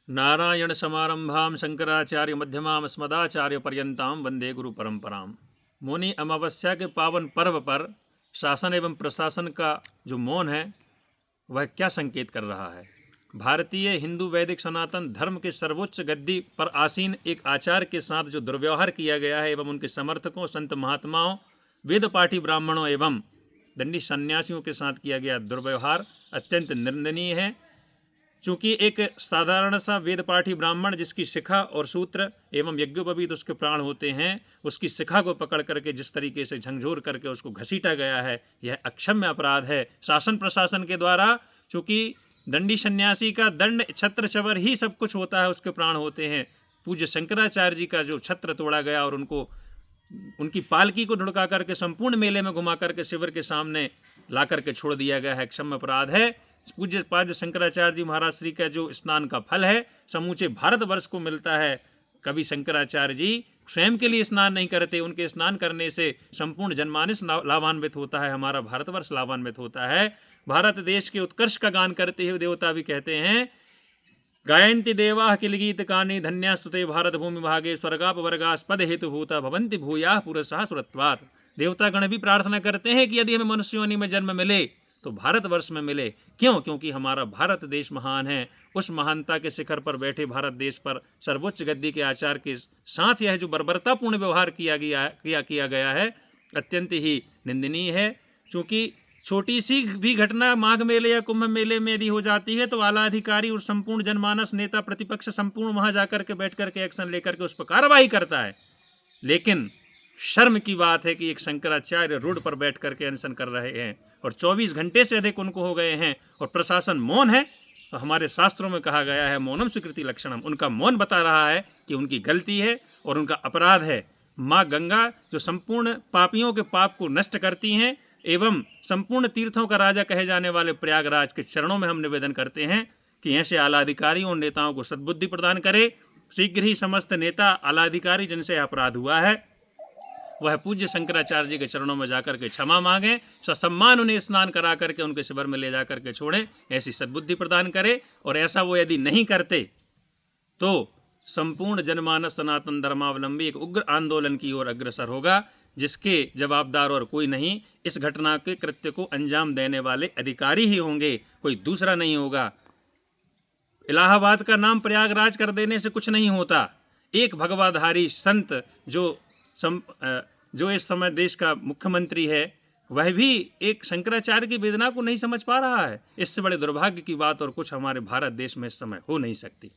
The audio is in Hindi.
नारायण समारंभां शंकराचार्य मध्यमाम अस्मदाचार्य पर्यंताम वंदे गुरु परंपराम। मौनी अमावस्या के पावन पर्व पर शासन एवं प्रशासन का जो मौन है वह क्या संकेत कर रहा है। भारतीय हिंदू वैदिक सनातन धर्म के सर्वोच्च गद्दी पर आसीन एक आचार्य के साथ जो दुर्व्यवहार किया गया है एवं उनके समर्थकों, संत महात्माओं, वेद पाठी ब्राह्मणों एवं दंडी सन्यासियों के साथ किया गया दुर्व्यवहार अत्यंत निंदनीय है। चूँकि एक साधारण सा वेद पाठी ब्राह्मण जिसकी शिखा और सूत्र एवं यज्ञोपवीत उसके प्राण होते हैं, उसकी शिखा को पकड़ करके जिस तरीके से झंझोर करके उसको घसीटा गया है, यह अक्षम्य अपराध है शासन प्रशासन के द्वारा। चूँकि दंडी सन्यासी का दंड छत्र चवर ही सब कुछ होता है, उसके प्राण होते हैं। पूज्य शंकराचार्य जी का जो छत्र तोड़ा गया और उनको उनकी पालकी को ढुड़का करके संपूर्ण मेले में घुमा करके शिविर के सामने ला करके छोड़ दिया गया है, क्षम्य अपराध है। पूज्य पाद शंकराचार्य जी महाराज श्री का जो स्नान का फल है समूचे भारतवर्ष को मिलता है। कभी शंकराचार्य जी स्वयं के लिए स्नान नहीं करते, उनके स्नान करने से संपूर्ण जनमानस लाभान्वित होता है, हमारा भारतवर्ष लाभान्वित होता है। भारत देश के उत्कर्ष का गान करते हुए देवता भी कहते हैं, गायन्ति देवाः किल गीत कानि धन्यास्तुते भारत भूमि भागे स्वर्गाप वर्गास्पद हेतु भूता भवन्ति भूयाः पुरसः सुरत्वात्। देवता गण भी प्रार्थना करते हैं कि यदि हमें मनुष्य योनि में जन्म मिले तो भारतवर्ष में मिले। क्यों? क्योंकि हमारा भारत देश महान है। उस महानता के शिखर पर बैठे भारत देश पर सर्वोच्च गद्दी के आचार्य के साथ यह जो बर्बरतापूर्ण व्यवहार किया गया है अत्यंत ही निंदनीय है। चूँकि छोटी सी भी घटना माघ मेले या कुंभ मेले में यदि हो जाती है तो आला अधिकारी और संपूर्ण जनमानस नेता प्रतिपक्ष संपूर्ण वहां जाकर के बैठ करके एक्शन लेकर के उस पर कार्रवाई करता है। लेकिन शर्म की बात है कि एक शंकराचार्य रोड पर बैठ करके अनशन कर रहे हैं और 24 घंटे से अधिक उनको हो गए हैं और प्रशासन मौन है। तो हमारे शास्त्रों में कहा गया है मौनम स्वीकृति लक्षणम, उनका मौन बता रहा है कि उनकी गलती है और उनका अपराध है। माँ गंगा जो संपूर्ण पापियों के पाप को नष्ट करती हैं एवं संपूर्ण तीर्थों का राजा कहे जाने वाले प्रयागराज के चरणों में हम निवेदन करते हैं कि ऐसे आला अधिकारियों और नेताओं को सद्बुद्धि प्रदान करे। शीघ्र ही समस्त नेता आला अधिकारी जिनसे अपराध हुआ है वह पूज्य शंकराचार्य जी के चरणों में जाकर के क्षमा मांगे, ससम्मान उन्हें स्नान करा करके उनके शिविर में ले जा करके छोड़ें, ऐसी सद्बुद्धि प्रदान करे। और ऐसा वो यदि नहीं करते तो संपूर्ण जनमानस सनातन धर्मावलंबी एक उग्र आंदोलन की ओर अग्रसर होगा, जिसके जवाबदार और कोई नहीं, इस घटना के कृत्य को अंजाम देने वाले अधिकारी ही होंगे, कोई दूसरा नहीं होगा। इलाहाबाद का नाम प्रयागराज कर देने से कुछ नहीं होता। एक भगवाधारी संत जो इस समय देश का मुख्यमंत्री है वह भी एक शंकराचार्य की वेदना को नहीं समझ पा रहा है। इससे बड़े दुर्भाग्य की बात और कुछ हमारे भारत देश में इस समय हो नहीं सकती।